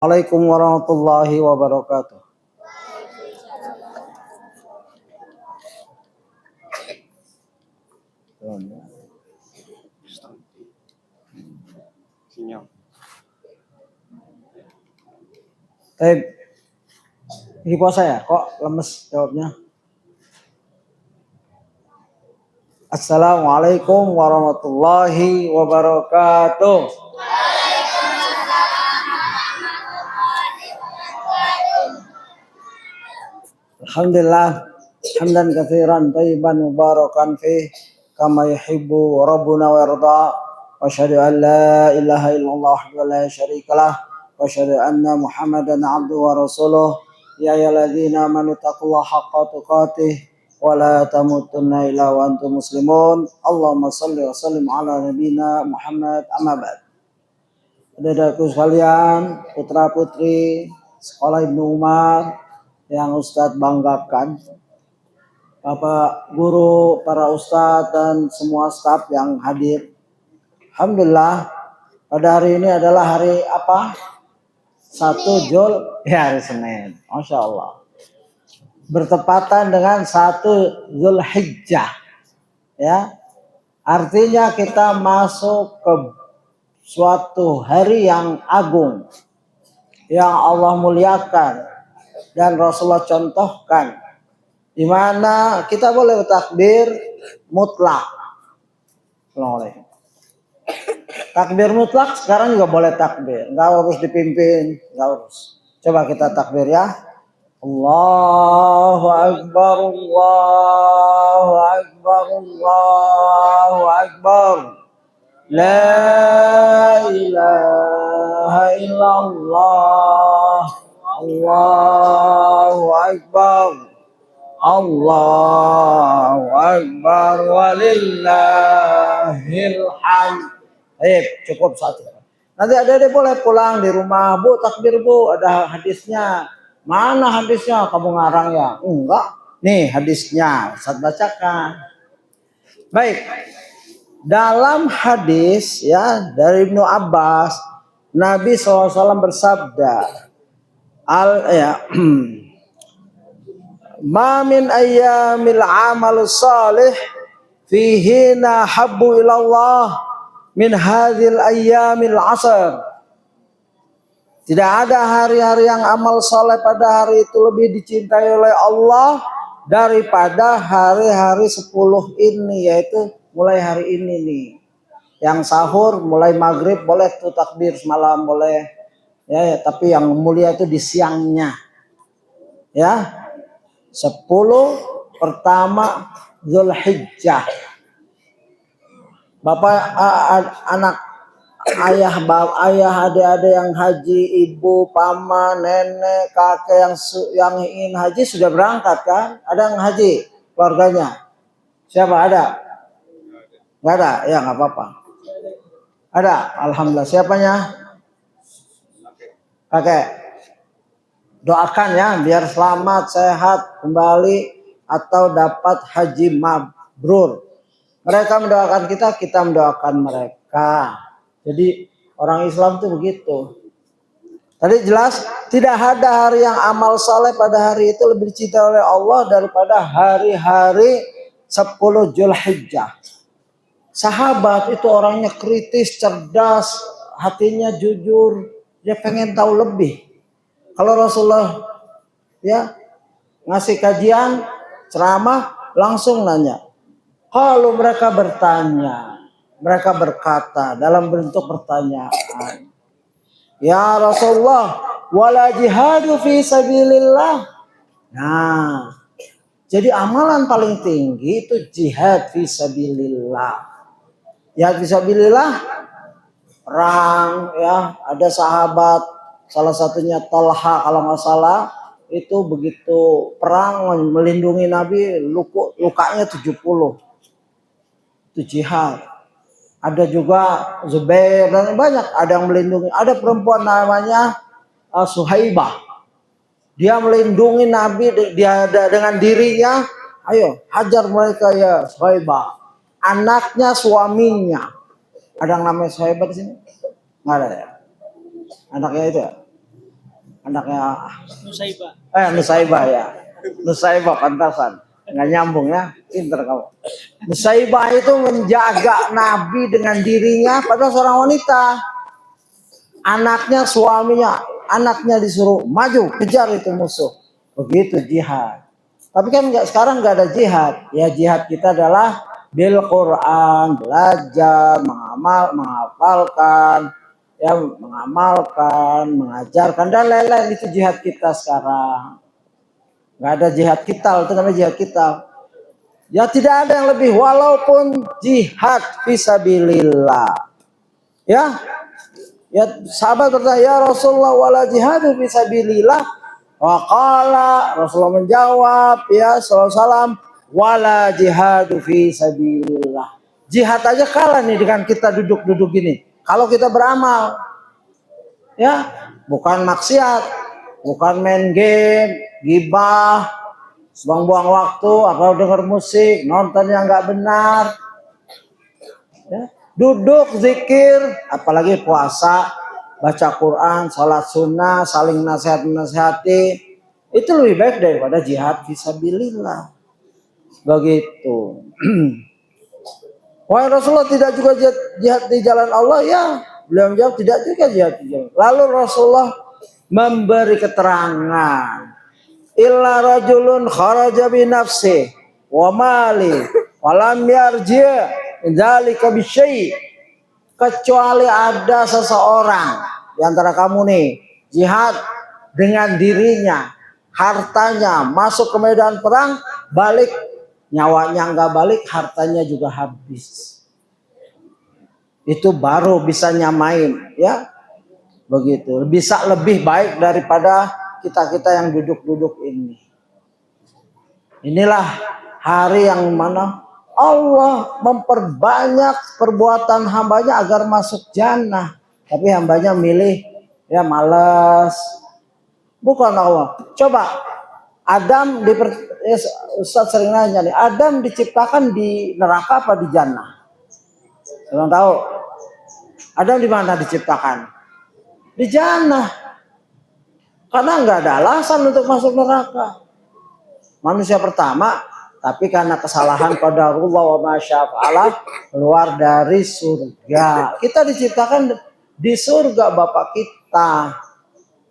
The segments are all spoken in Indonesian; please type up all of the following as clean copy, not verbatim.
Assalamualaikum warahmatullahi wabarakatuh. Ini puasa ya? Kok lemes jawabnya? Assalamualaikum warahmatullahi wabarakatuh. Alhamdulillah, hamdan katsiran thayyiban mubarakan fih kama yuhibbu rabbuna wa yarda. Wa asyhadu an la ilaha illallah wa la syarikalah wa asyhadu anna Muhammadan abduhu wa rasuluh. Ya ayyuhalladzina amanu taqullaha haqqa tuqatih wa la tamutunna illa wa antum muslimun. Allahumma shalli wa sallim ala nabiyyina Muhammad amma ba'd. Saudaraku sekalian, putra-putri sekolah Ibnu Umar yang Ustadz banggakan, Bapak guru, para ustadz dan semua staf yang hadir. Alhamdulillah, pada hari ini adalah hari apa? 1 Jul, ya hari Senin. Masya Allah. Bertepatan dengan 1 Zulhijjah. Ya. Artinya kita masuk ke suatu hari yang agung, yang Allah muliakan dan Rasulullah contohkan, di mana kita boleh bertakbir mutlak. Assalamualaikum. Takbir mutlak sekarang juga boleh takbir, nggak harus dipimpin, nggak harus. Coba kita takbir ya. Allahu Akbar, Allahu Akbar, Allahu Akbar. La ilaha illallah. Allahu Akbar. Allahu Akbar walillahil hamd. Cukup satu. Nanti adik-adik boleh pulang di rumah, Bu, takbir Bu, ada hadisnya. Mana hadisnya? Kamu ngarang ya? Enggak. Nih hadisnya, Ustaz bacakan. Baik. Dalam hadis ya dari Ibnu Abbas, Nabi SAW bersabda, ma min ayyamil amal salih fihina habbu ilallah min hadhil ayyamil asr. Tidak ada hari-hari yang amal saleh pada hari itu lebih dicintai oleh Allah daripada hari-hari 10 ini, yaitu mulai hari ini nih. Yang sahur mulai maghrib boleh tuh takbir semalam boleh. Ya, tapi yang mulia itu di siangnya. Ya. 10 pertama Zulhijjah. Bapak, anak, ayah, adik-adik yang haji, ibu, paman, nenek, kakek yang ingin haji sudah berangkat kan? Ada yang haji keluarganya? Siapa ada? Nggak ada? Ya nggak apa-apa. Ada? Alhamdulillah. Siapanya? Kakek. Doakan ya biar selamat, sehat kembali atau dapat haji mabrur. Mereka mendoakan kita mendoakan mereka. Jadi orang Islam itu begitu. Tadi jelas tidak ada hari yang amal soleh pada hari itu lebih dicintai oleh Allah daripada hari-hari 10 Zulhijjah. Sahabat itu orangnya kritis, cerdas, hatinya jujur, dia pengen tahu lebih. Kalau Rasulullah ya ngasih kajian, ceramah, langsung nanya. Kalau mereka bertanya, mereka berkata dalam bentuk pertanyaan, ya Rasulullah, wala jihadu fi sabilillah. Nah, jadi amalan paling tinggi itu jihad fi sabilillah. Jihad fi sabilillah, perang ya, ada sahabat, salah satunya Talha kalau nggak salah, itu begitu perang melindungi Nabi, lukanya 70. Itu jihad. Ada juga Zubair dan banyak, ada yang melindungi. Ada perempuan namanya Suhaibah. Dia melindungi Nabi dia dengan dirinya. Ayo hajar mereka ya Suhaibah. Anaknya, suaminya. Ada yang namanya Suhaibah di sini? Nggak ada ya? Anaknya itu ya? Anaknya Nusaibah. Nusaibah ya. Nusaibah pantasan. Nggak nyambung ya. Pinter kamu. Nusaibah itu menjaga Nabi dengan dirinya pada seorang wanita. Anaknya, suaminya, anaknya disuruh maju kejar itu musuh. Begitu jihad. Tapi kan sekarang nggak ada jihad. Ya jihad kita adalah bil Quran, belajar, menghafalkan, ya mengamalkan, mengajarkan dan lain-lain. Itu jihad kita sekarang. Nggak ada jihad kita, itu namanya jihad kita. Ya tidak ada yang lebih walaupun jihad fisabilillah. Ya, sahabat bertanya, ya Rasulullah wala jihadu fisabilillah. Waqala Rasulullah menjawab, ya sallallahu wala jihadu fisabilillah. Jihad aja kalah nih dengan kita duduk-duduk gini. Kalau kita beramal, ya bukan maksiat, bukan main game, gibah, buang-buang waktu, atau dengar musik, nonton yang nggak benar, ya. Duduk zikir, apalagi puasa, baca Quran, sholat sunnah, saling nasihat-nasihati, itu lebih baik daripada jihad fisabilillah. Begitu. Wahai Rasulullah, tidak juga jihad di jalan Allah? Ya, beliau menjawab tidak juga jihad di jalan. Lalu Rasulullah memberi keterangan, illa rajulun kharaja bi nafsi wa mali wa lam yarji' dzalika bi syai', kecuali ada seseorang di antara kamu nih jihad dengan dirinya, hartanya, masuk ke medan perang, balik nyawanya enggak balik, hartanya juga habis. Itu baru bisa nyamain, ya. Begitu. Bisa lebih baik daripada kita-kita yang duduk-duduk ini. Inilah hari yang mana Allah memperbanyak perbuatan hambanya agar masuk jannah. Tapi hambanya milih, ya malas. Bukan Allah. Coba Adam Ustaz sering nanya nih, Adam diciptakan di neraka apa di jannah? Belum tahu. Adam di mana diciptakan? Di jannah. Karena nggak ada alasan untuk masuk neraka. Manusia pertama, tapi karena kesalahan qadarullah wa masya'ala keluar dari surga. Kita diciptakan di surga Bapak kita.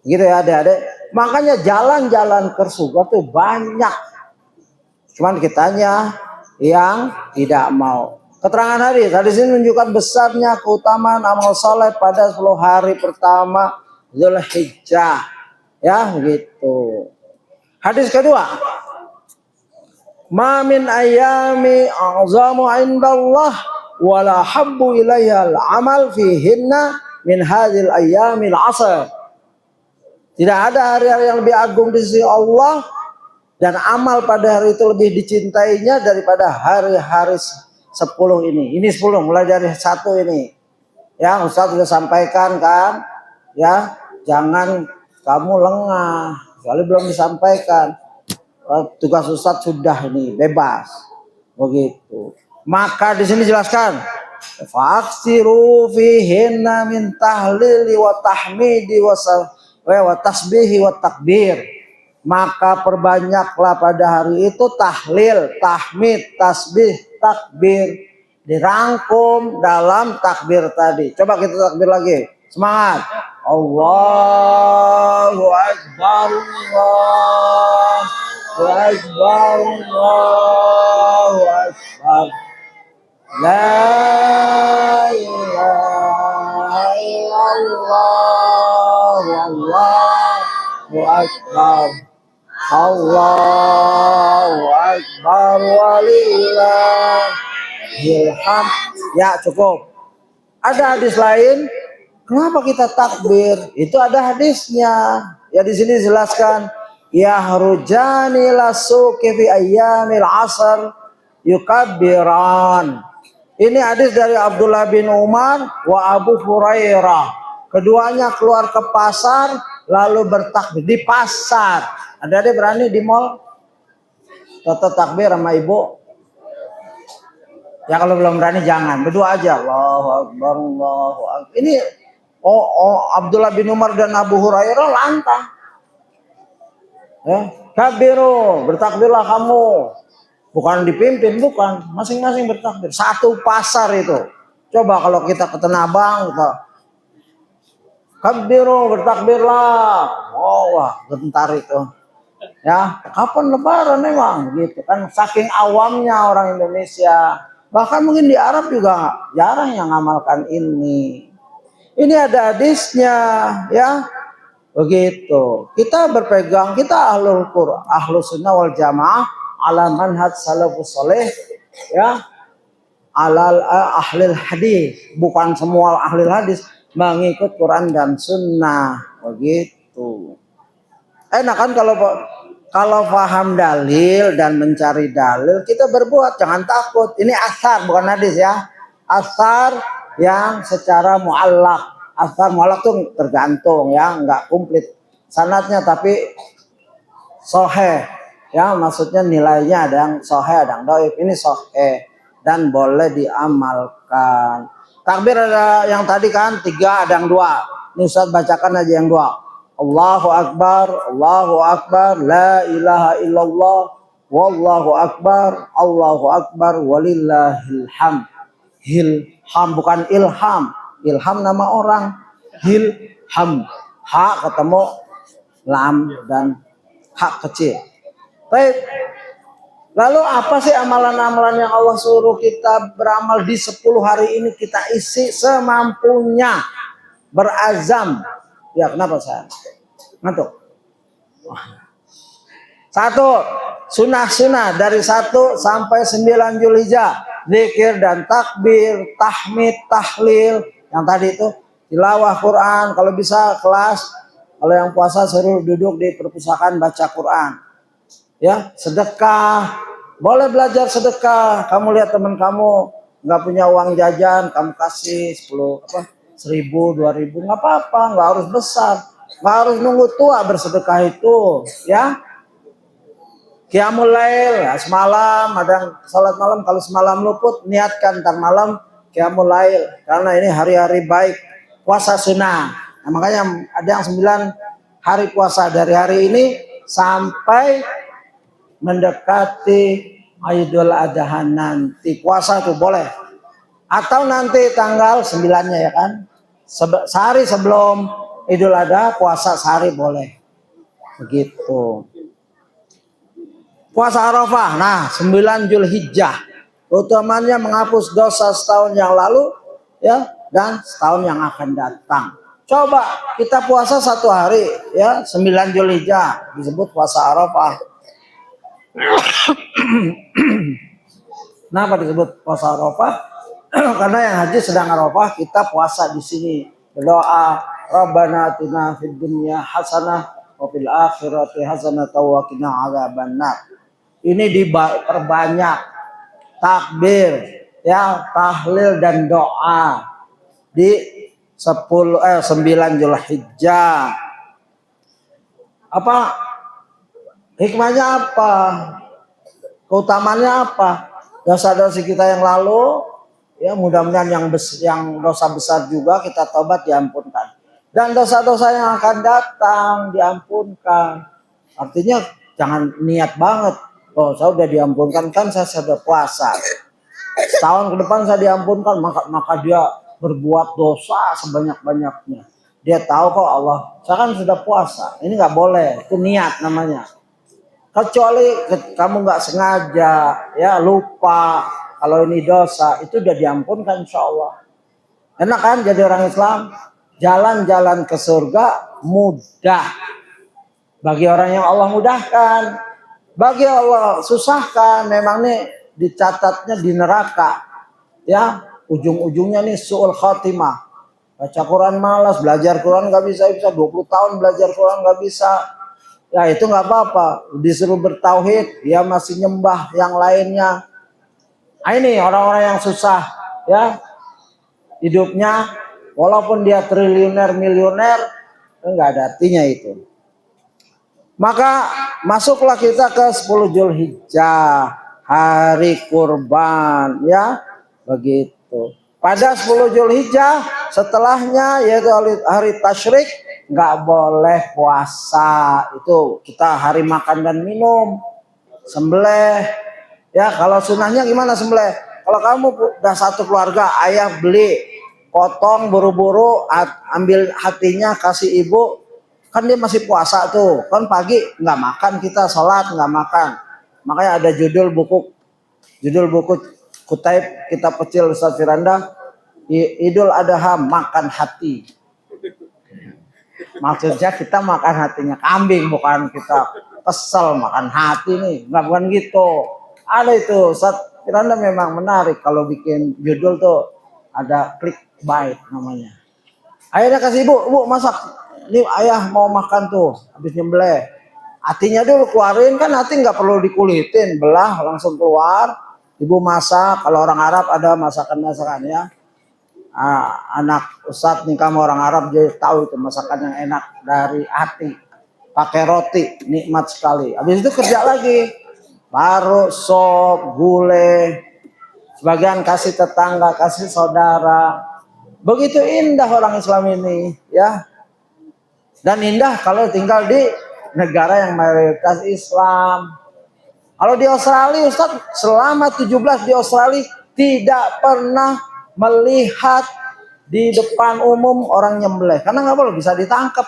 Gitu ya adik-adik. Makanya jalan-jalan ke surga tuh banyak. Cuman kitanya yang tidak mau. Keterangan hadis ini menunjukkan besarnya keutamaan amal soleh pada 10 hari pertama Zulhijjah. Ya gitu. Hadis kedua. Ma min ayami a'zamu indallah wala habbu ilayya al-amal fihinna min hadhil ayyamil 'ashr. Tidak ada hari-hari yang lebih agung di sisi Allah dan amal pada hari itu lebih dicintainya daripada hari-hari 10 ini. Ini 10 mulai dari 1 ini. Ya, Ustaz sudah sampaikan kan? Ya, jangan kamu lengah. Kalau belum disampaikan, tugas Ustaz sudah ini bebas. Begitu. Maka di sini jelaskan, fa'aksiru fihinna min tahlili wa tahmidi wa tasbihi wa takbir. Maka perbanyaklah pada hari itu tahlil, tahmid, tasbih, takbir, dirangkum dalam takbir tadi. Coba kita takbir lagi. Semangat. Allahu Akbar, Allahu Akbar, Allahu Akbar. La ilaha illallah, Allahu Akbar. Allahu Akbar walillahil hamd. Ya cukup. Ada hadis lain. Kenapa kita takbir? Itu ada hadisnya. Ya di sini dijelaskan. Ya rujani lasuki fi ayyamil asr yukabbiran. Ini hadis dari Abdullah bin Umar wa Abu Hurairah. Keduanya keluar ke pasar lalu bertakbir di pasar. Ada berani di mall tetap takbir sama ibu? Ya kalau belum berani jangan, berdua aja. Allahu Akbar, Allahu Akbar. Ini Abdullah bin Umar dan Abu Hurairah lantang. Ya, kabiru, bertakbirlah kamu. Bukan dipimpin, bukan. Masing-masing bertakbir. Satu pasar itu. Coba kalau kita ke Tanah Abang, kita kabiru, bertakbirlah. Oh, wah, bentar itu. Ya, kapan lebaran emang gitu kan, saking awamnya orang Indonesia. Bahkan mungkin di Arab juga jarang yang ngamalkan ini. Ini ada hadisnya, ya. Begitu. Kita berpegang, kita ahlul Qur'an, ahlus sunnah wal jamaah ala manhaj salafus saleh, ya, alal ahlil hadis. Bukan semua ahli hadis mengikut Quran dan sunnah. Begitu. Enak kan kalau paham dalil dan mencari dalil, kita berbuat, jangan takut. Ini asar bukan hadis ya. Asar yang secara muallak. Asar muallak tuh tergantung ya, nggak komplit sanadnya tapi sahih. Ya, maksudnya nilainya ada yang sahih, ada yang dhaif. Ini sahih dan boleh diamalkan. Takbir ada yang tadi kan 3, ada yang 2. Ini Ustaz bacakan aja yang 2. Allahu Akbar, la ilaha illallah, wallahu akbar, walillahil hamd. Hilham bukan ilham. Ilham nama orang. Hilham. Ha ketemu lam dan hak kecil. Baik. Lalu apa sih amalan-amalan yang Allah suruh kita beramal di 10 hari ini? Kita isi semampunya. Berazam. Ya, kenapa saya ngantuk? 1. Sunnah-sunnah dari 1 sampai 9 Zulhijjah. Zikir dan takbir, tahmid, tahlil. Yang tadi itu tilawah Quran. Kalau bisa kelas. Kalau yang puasa suruh duduk di perpustakaan baca Quran. Ya, sedekah. Boleh belajar sedekah. Kamu lihat teman kamu nggak punya uang jajan, kamu kasih 1.000, 2.000, nggak apa-apa, nggak harus besar, nggak harus nunggu tua bersedekah itu, ya. Qiyamul lail, ya, semalam ada yang salat malam, kalau semalam luput niatkan ntar malam qiyamul lail, karena ini hari-hari baik, puasa sunnah. Nah, makanya ada yang 9 hari puasa dari hari ini sampai mendekati Idul Adha nanti puasa tuh boleh. Atau nanti tanggal 9-nya ya kan. Sehari sebelum Idul Adha puasa sehari boleh. Begitu. Puasa Arafah. Nah, 9 Zulhijjah. Utamanya menghapus dosa setahun yang lalu ya dan setahun yang akan datang. Coba kita puasa 1 hari ya, 9 Zulhijjah disebut puasa Arafah. Kenapa disebut puasa Arafah? Karena yang haji sedang Arafah, kita puasa di sini. Berdoa, Rabbana atina fid dunya hasanah wa fil akhirati hasanah wa qina adzabannar. Ini diperbanyak takbir, ya, tahlil dan doa di 9 Zulhijjah. Apa hikmahnya apa? Keutamaannya apa? Dosa-dosa kita yang lalu, ya mudah-mudahan yang dosa besar juga kita tobat diampunkan. Dan dosa-dosa yang akan datang diampunkan. Artinya jangan niat banget. Oh, saya udah diampunkan kan, saya sudah puasa. Setahun ke depan saya diampunkan, maka dia berbuat dosa sebanyak-banyaknya. Dia tahu kok Allah, saya kan sudah puasa. Ini nggak boleh, itu niat namanya. Kecuali kamu nggak sengaja, ya lupa, kalau ini dosa, itu udah diampunkan insya Allah. Enak kan jadi orang Islam? Jalan-jalan ke surga mudah. Bagi orang yang Allah mudahkan. Bagi Allah susahkan, memang nih dicatatnya di neraka. Ya, ujung-ujungnya nih su'ul khatimah. Baca Quran malas, belajar Quran nggak bisa 20 tahun belajar Quran nggak bisa. Ya itu nggak apa-apa, disuruh bertauhid, dia masih nyembah yang lainnya. Nah, ini orang-orang yang susah, ya hidupnya, walaupun dia triliuner, miliuner, nggak ada artinya itu. Maka masuklah kita ke 10 Zulhijjah, hari kurban, ya begitu. Pada 10 Zulhijjah setelahnya yaitu hari tasyrik, nggak boleh puasa. Itu kita hari makan dan minum. Sembelih. Ya, kalau sunnahnya gimana sembelih? Kalau kamu udah satu keluarga, ayah beli potong buru-buru, ambil hatinya kasih ibu, kan dia masih puasa tuh, kan pagi nggak makan, kita sholat nggak makan. Makanya ada judul buku Kutaib kitab kecil Ustaz Firanda, Idul Adha makan hati. Maksudnya kita makan hatinya kambing, bukan kita kesel makan hati nih, nggak, bukan gitu. Ada itu Ustaz Firanda memang menarik kalau bikin judul tuh, ada clickbait namanya. Akhirnya kasih ibu masak, ini ayah mau makan tuh, habis nyembelih. Hatinya dulu keluarin, kan hati nggak perlu dikulitin, belah langsung keluar. Ibu masak, kalau orang Arab ada masakan-masakannya. Anak Ustadz nih, kamu orang Arab jadi tahu itu masakan yang enak dari hati. Pakai roti, nikmat sekali. Habis itu kerja lagi, baru sop, gulai, sebagian kasih tetangga, kasih saudara. Begitu indah orang Islam ini, ya. Dan indah kalau tinggal di negara yang mayoritas Islam. Kalau di Australia, Ustaz, selama 17 di Australia tidak pernah melihat di depan umum orang nyembelih, karena nggak boleh, bisa ditangkap.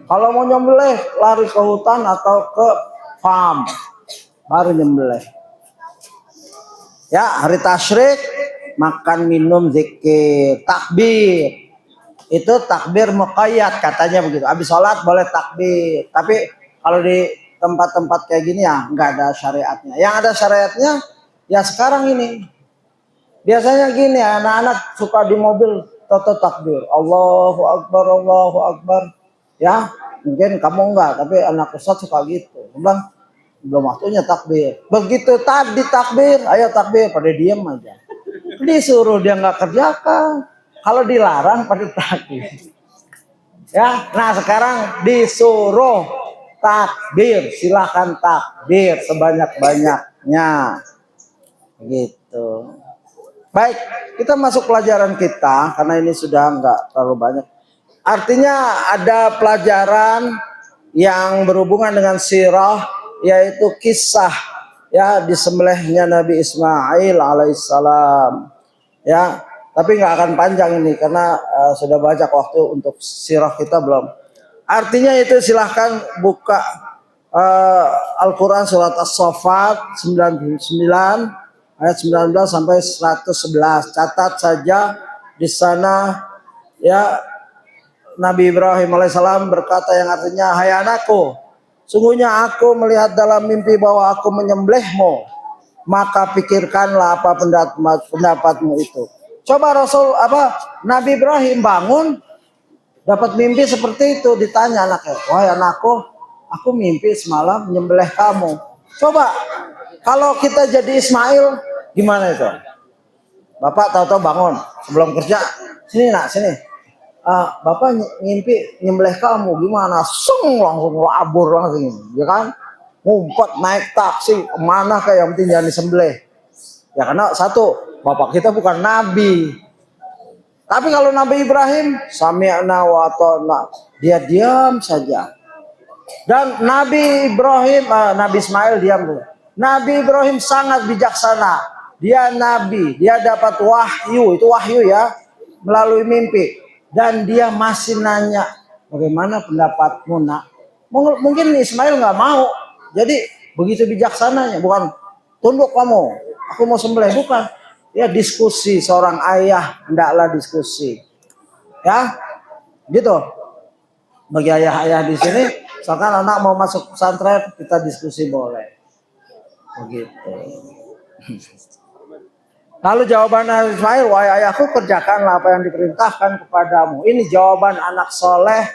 Kalau mau nyembelih lari ke hutan atau ke farm baru nyembelih. Ya, hari tasyrik makan minum zikir, takbir. Itu takbir muqayyad katanya begitu. Habis sholat boleh takbir. Tapi kalau di tempat-tempat kayak gini ya nggak ada syariatnya. Yang ada syariatnya ya sekarang ini. Biasanya gini, anak-anak suka di mobil toto takbir. Allahu Akbar, Allahu Akbar. Ya, mungkin kamu enggak, tapi anak Ustaz suka gitu. Bilang belum waktunya takbir. Begitu tadi takbir, ayo takbir, pada diem aja. Disuruh dia nggak kerjakan. Kalau dilarang pada takbir. Ya, nah sekarang disuruh takbir, silahkan takbir sebanyak-banyaknya. Gitu. Baik, kita masuk pelajaran kita karena ini sudah nggak terlalu banyak. Artinya ada pelajaran yang berhubungan dengan sirah, yaitu kisah ya disembelihnya Nabi Ismail alaihissalam. Ya, tapi nggak akan panjang ini karena sudah banyak waktu untuk sirah kita belum. Artinya itu silahkan buka Al-Quran surat As-Saffat 99 ayat 19 sampai 111. Catat saja di sana ya, Nabi Ibrahim alaihissalam berkata yang artinya, hai anakku, sungguhnya aku melihat dalam mimpi bahwa aku menyembelihmu, maka pikirkanlah apa pendapatmu itu. Coba Nabi Ibrahim bangun dapat mimpi seperti itu, ditanya anaknya, wahai anakku, aku mimpi semalam menyembelih kamu. Coba kalau kita jadi Ismail gimana itu? Bapak tahu-tahu bangun sebelum kerja, sini nak, sini. Bapak ngimpi nyembelih kamu, gimana? Langsung labur langsung, ya kan? Ngumpet naik taksi kemana kayak yang penting jangan disembelih. Ya karena satu, bapak kita bukan nabi. Tapi kalau Nabi Ibrahim sami'na wa ata'na, dia diam saja. Dan Nabi Ibrahim, Nabi Ismail diam dulu. Nabi Ibrahim sangat bijaksana. Dia nabi, dia dapat wahyu, itu wahyu ya, melalui mimpi. Dan dia masih nanya, bagaimana pendapatmu nak? Mungkin Ismail nggak mau. Jadi begitu bijaksananya, bukan tunduk kamu, aku mau sembelih, bukan. Ya diskusi, seorang ayah hendaklah diskusi. Ya, gitu. Bagi ayah-ayah di sini, misalkan anak mau masuk pesantren, kita diskusi boleh. Begitu. Lalu jawaban Ismail, wahai ayahku, kerjakanlah apa yang diperintahkan kepadamu. Ini jawaban anak soleh,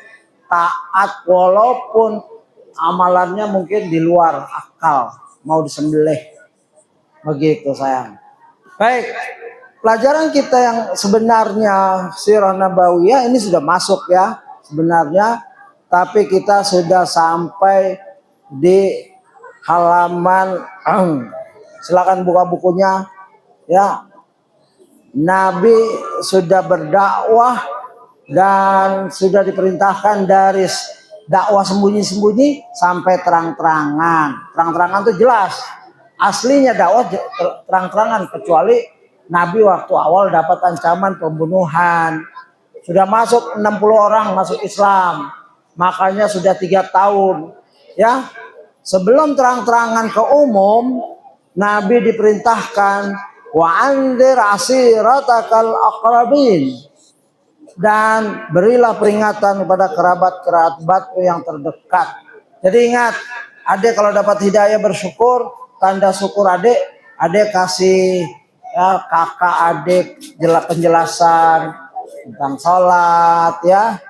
taat walaupun amalannya mungkin di luar akal, mau disembelih. Begitu sayang. Baik, pelajaran kita yang sebenarnya sirah nabawiyah ini sudah masuk ya sebenarnya, tapi kita sudah sampai di halaman silakan buka bukunya ya. Nabi sudah berdakwah dan sudah diperintahkan dari dakwah sembunyi-sembunyi sampai terang-terangan. Terang-terangan itu jelas. Aslinya dakwah terang-terangan, kecuali Nabi waktu awal dapat ancaman pembunuhan. Sudah masuk 60 orang masuk Islam. Makanya sudah 3 tahun. Ya, sebelum terang-terangan ke umum, Nabi diperintahkan wa anzir asiratakal aqrabin, dan berilah peringatan kepada kerabat-kerabatmu yang terdekat. Jadi ingat, adik kalau dapat hidayah bersyukur, tanda syukur adik kasih ya kakak adik penjelasan tentang sholat ya.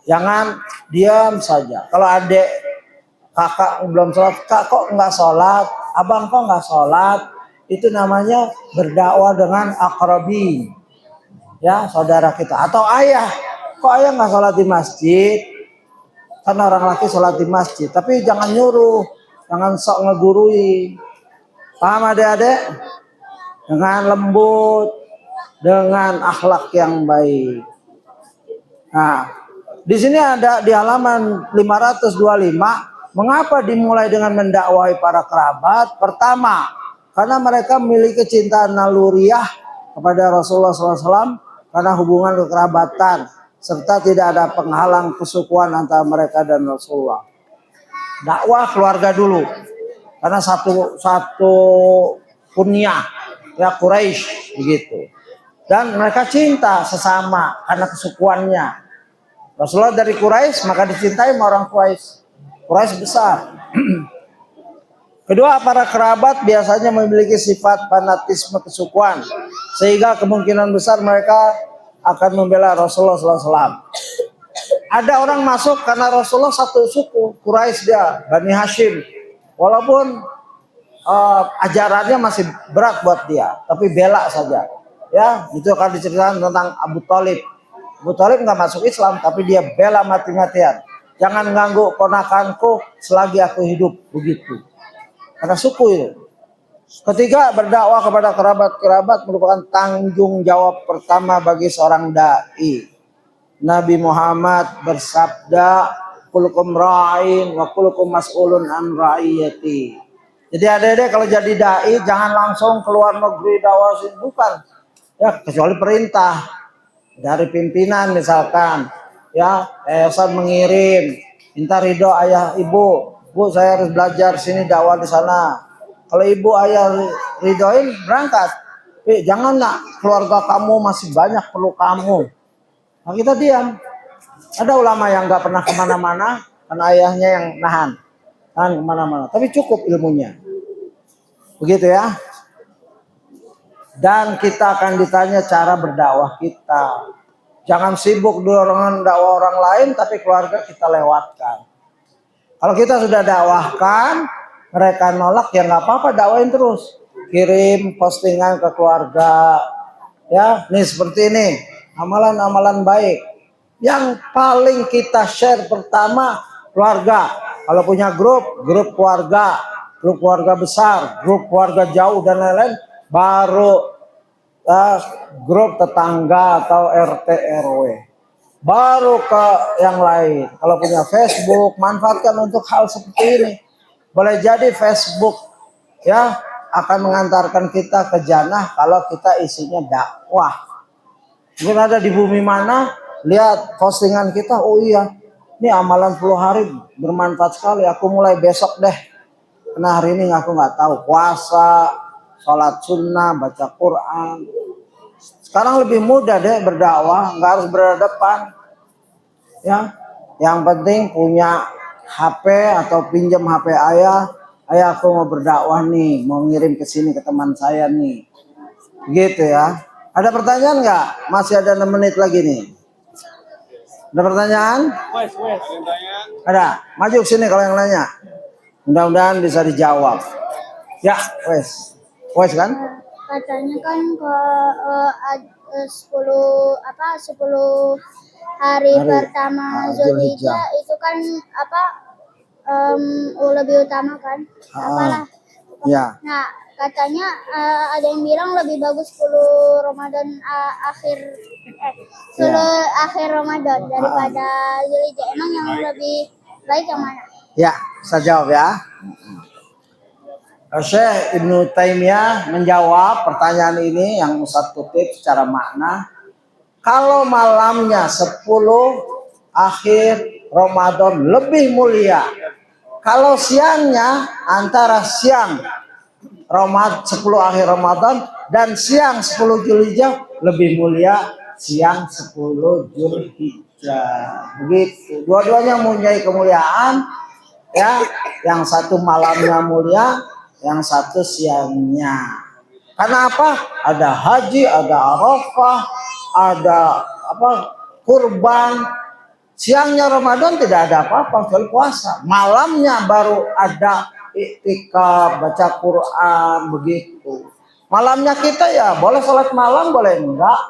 Jangan diam saja. Kalau adik kakak belum sholat, kak kok nggak sholat, abang kok nggak sholat, itu namanya berdakwah dengan akrabi, ya saudara kita. Atau ayah, kok ayah nggak sholat di masjid? Karena orang laki sholat di masjid, tapi jangan nyuruh, jangan sok ngegurui. Paham adik-adik? Dengan lembut, dengan akhlak yang baik. Nah, di sini ada di halaman 525, mengapa dimulai dengan mendakwahi para kerabat? Pertama, karena mereka memiliki kecintaan naluriah kepada Rasulullah SAW, karena hubungan kekerabatan, serta tidak ada penghalang kesukuan antara mereka dan Rasulullah. Dakwah keluarga dulu, karena satu punya ya Quraisy begitu. Dan mereka cinta sesama karena kesukuannya. Rasulullah dari Quraisy, maka dicintai sama orang Quraisy. Quraisy besar. Kedua, para kerabat biasanya memiliki sifat fanatisme kesukuan, sehingga kemungkinan besar mereka akan membela Rasulullah SAW. Ada orang masuk karena Rasulullah satu suku, Quraisy dia, Bani Hashim. Walaupun ajarannya masih berat buat dia, tapi bela saja. Ya, itu akan diceritakan tentang Abu Thalib. Abu Thalib nggak masuk Islam, tapi dia bela mati-matian. Jangan ganggu ponakanku selagi aku hidup, begitu. Karena suku itu. Ketiga, berdakwah kepada kerabat-kerabat merupakan tanggung jawab pertama bagi seorang dai. Nabi Muhammad bersabda, "Kullukum ra'in wa kullukum mas'ulun an ra'iyati." Jadi adik-adik kalau jadi dai jangan langsung keluar negeri dakwah, bukan. Ya, kecuali perintah dari pimpinan misalkan, ya, yayasan mengirim, minta ridho ayah ibu, bu saya harus belajar sini dakwah di sana. Kalau ibu ayah ridhoin berangkat, tapi jangan nak, keluarga kamu masih banyak perlu kamu. Nah kita diam. Ada ulama yang nggak pernah kemana-mana, karena ayahnya yang nahan, kemana-mana. Tapi cukup ilmunya, begitu ya. Dan kita akan ditanya cara berdakwah kita. Jangan sibuk dengan dakwah orang lain, tapi keluarga kita lewatkan. Kalau kita sudah dakwahkan, mereka nolak, ya nggak apa-apa, dakwahin terus. Kirim postingan ke keluarga. Ya, nih seperti ini, amalan-amalan baik. Yang paling kita share pertama keluarga. Kalau punya grup keluarga besar, grup keluarga jauh dan lain-lain, baru grup tetangga atau RT RW, baru ke yang lain. Kalau punya Facebook, manfaatkan untuk hal seperti ini. Boleh jadi Facebook ya akan mengantarkan kita ke jannah kalau kita isinya dakwah. Mungkin ada di bumi mana, lihat postingan kita, oh iya, ini amalan 10 hari bermanfaat sekali, aku mulai besok deh. Karena hari ini aku nggak tahu, puasa, sholat sunnah, baca Quran. Sekarang lebih mudah deh berdakwah, nggak harus berhadapan. Ya, yang penting punya HP atau pinjam HP ayah. Ayah aku mau berdakwah nih, mau ngirim ke sini ke teman saya nih. Gitu ya. Ada pertanyaan nggak? Masih ada 6 menit lagi nih. Ada pertanyaan? Ada. Maju ke sini kalau yang nanya. Mudah-mudahan bisa dijawab. Ya, wes kan? Katanya kan ke 10 hari pertama Zulhijjah itu kan lebih utama kan? Apalah Ya. Nah, katanya ada yang bilang lebih bagus 10 Ramadan akhir 10 akhir Ramadan daripada Zulhijjah. Emang yang lebih baik yang mana? Ya, saya jawab ya. Syekh Ibnu Taimiyah menjawab pertanyaan ini yang Ustaz kutip secara makna. Kalau malamnya 10 akhir Ramadan lebih mulia. Kalau siangnya antara siang 10 akhir Ramadan dan siang 10 Zulhijjah lebih mulia siang 10 Zulhijjah. Begitu. Dua-duanya mempunyai kemuliaan, ya. Yang satu malamnya mulia, yang satu siangnya. Karena apa? Ada haji, ada Arafah, ada kurban. Siangnya Ramadan tidak ada apa-apa kecuali puasa. Malamnya baru ada iktikaf, baca Quran, begitu. Malamnya kita ya boleh sholat malam, boleh enggak.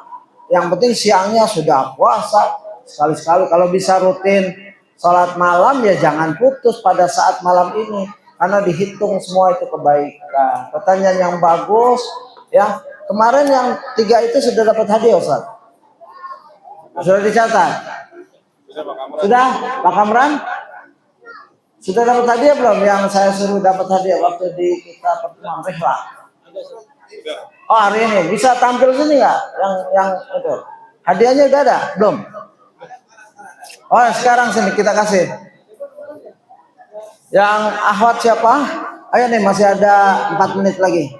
Yang penting siangnya sudah puasa. Sekali-sekali kalau bisa rutin sholat malam ya jangan putus pada saat malam ini. Karena dihitung semua itu kebaikan. Pertanyaan yang bagus ya. Kemarin yang 3 itu sudah dapat hadiah Ustaz. Sudah dicatat. Sudah Pak Kamran? Sudah dapat hadiah belum yang saya suruh dapat hadiah waktu di kita pertemuan Rihla? Oh hari ini bisa tampil sini nggak? Yang itu hadiahnya udah ada belum? Oh sekarang sini kita kasih. Yang akhwat siapa? Ayo nih masih ada 4 menit lagi.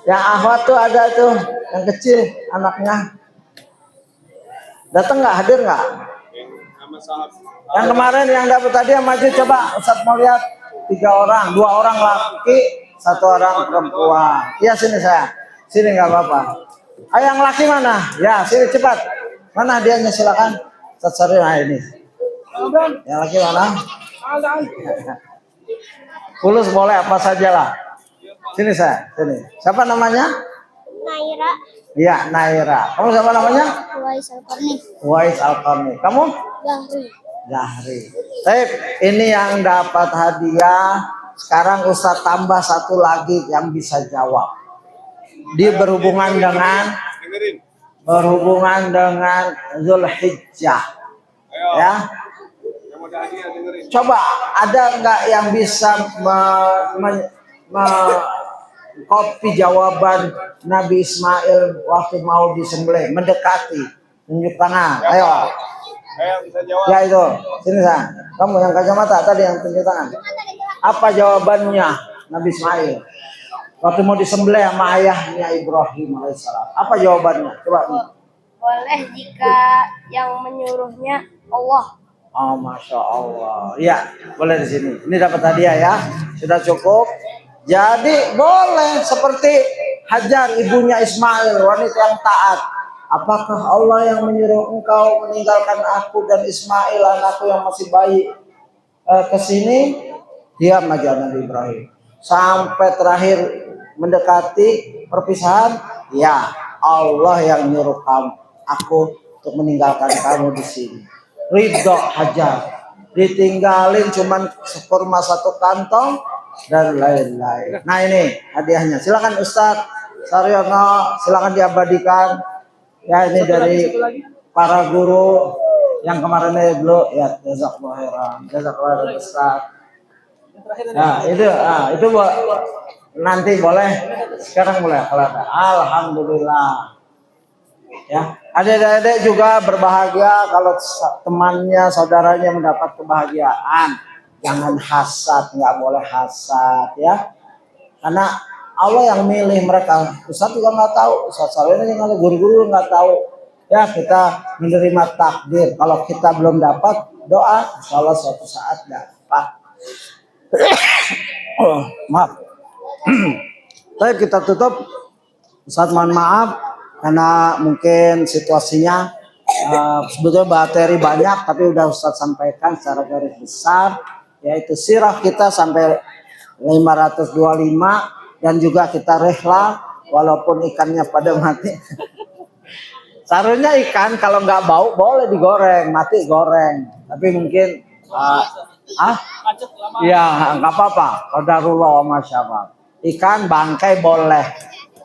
Yang akhwat tuh ada tuh yang kecil anaknya. Datang nggak? Hadir nggak? Yang kemarin yang dapat tadi yang maju coba Ustaz mau lihat 3 orang, 2 orang laki, 1 orang perempuan. Iya sini saya, sini nggak apa-apa. Ayo yang laki mana? Ya sini cepat. Mana hadiahnya silakan. Ustaz Sari ini. Yang laki mana? Fulus boleh apa saja lah. Sini saya, sini. Siapa namanya? Naira. Iya Naira. Kamu siapa namanya? Wais Al-Qarni. Wais Al-Qarni. Kamu? Zahri. Zahri. Baik, ini yang dapat hadiah. Sekarang Ustaz tambah 1 lagi yang bisa jawab. Dia berhubungan dengan Zulhijjah. Ya. Coba ada nggak yang bisa copy jawaban Nabi Ismail waktu mau disembelih, mendekati, tunjuk tangan. Ayo. Bisa jawab. Ya itu, sini saya. Kamu yang kacamata tadi yang tunjuk tangan. Apa jawabannya Nabi Ismail waktu mau disembelih sama ayahnya Ibrahim alaihissalam? Apa jawabannya? Coba. Boleh jika yang menyuruhnya Allah. Oh, masya Allah. Ya, boleh di sini. Ini dapat hadiah ya. Sudah cukup. Jadi boleh seperti Hajar ibunya Ismail, wanita yang taat. Apakah Allah yang menyuruh engkau meninggalkan aku dan Ismail anakku yang masih bayi ke sini? Diam aja Nabi Ibrahim. Sampai terakhir mendekati perpisahan, ya Allah yang nyuruh aku untuk meninggalkan kamu di sini. Ridho Hajar. Ditinggalin cuman kurma 1 kantong dan lain-lain. Nah ini hadiahnya. Silakan Ustadz Saryono, silakan diabadikan. Ya ini dari para guru yang kemarin dulu ya jazakallahu khairan. Jazakallahu Ustaz. Nah, itu nanti boleh. Sekarang boleh kalau ada. Alhamdulillah. Ya, adik-adik juga berbahagia kalau temannya, saudaranya mendapat kebahagiaan. Jangan hasad, nggak boleh hasad ya. Karena Allah yang milih mereka. Ustaz juga nggak tahu, Ustaz Saleh yang ada guru-guru nggak tahu. Ya kita menerima takdir. Kalau kita belum dapat doa, insya Allah suatu saat dapat. Oh, maaf. Baik kita tutup. Ustaz mohon maaf karena mungkin situasinya sebetulnya materi banyak, tapi udah Ustaz sampaikan secara garis besar, yaitu sirah kita sampai 525. Dan juga kita rehla walaupun ikannya pada mati. Sarunya ikan kalau nggak bau boleh digoreng, mati goreng. Tapi mungkin Ah? Iya, nggak apa-apa. Qadarullah wa masyaallah. Ikan bangkai boleh.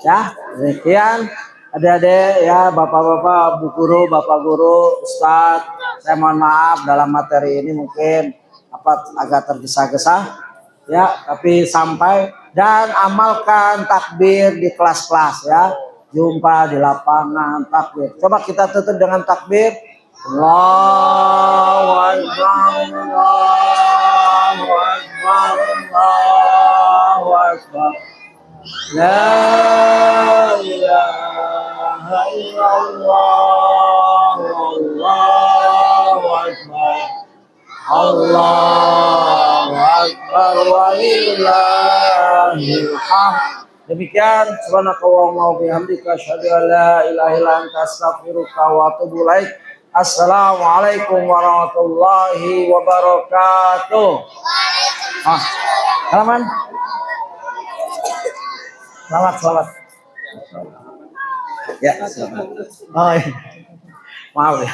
Ya, demikian adik-adik ya, bapak-bapak, bu guru, bapak guru, ustadz. Saya mohon maaf dalam materi ini mungkin agak tergesa-gesa. Ya, tapi sampai dan amalkan takbir di kelas-kelas ya. Jumpa di lapangan takbir. Coba kita tutup dengan takbir. Allahu Akbar, Allahu Akbar, Allahu Akbar. La ilaha illallah, Allahu Akbar, Allahu Akbar walillahil hamd. Demikian subhanakallahumma wa bihamdika asyhadu an la ilaha illa anta astaghfiruka wa atubu ilaik. Assalamualaikum warahmatullahi wabarakatuh. Salaman. Selamat. Ya, selamat. Oh, iya. Maaf ya.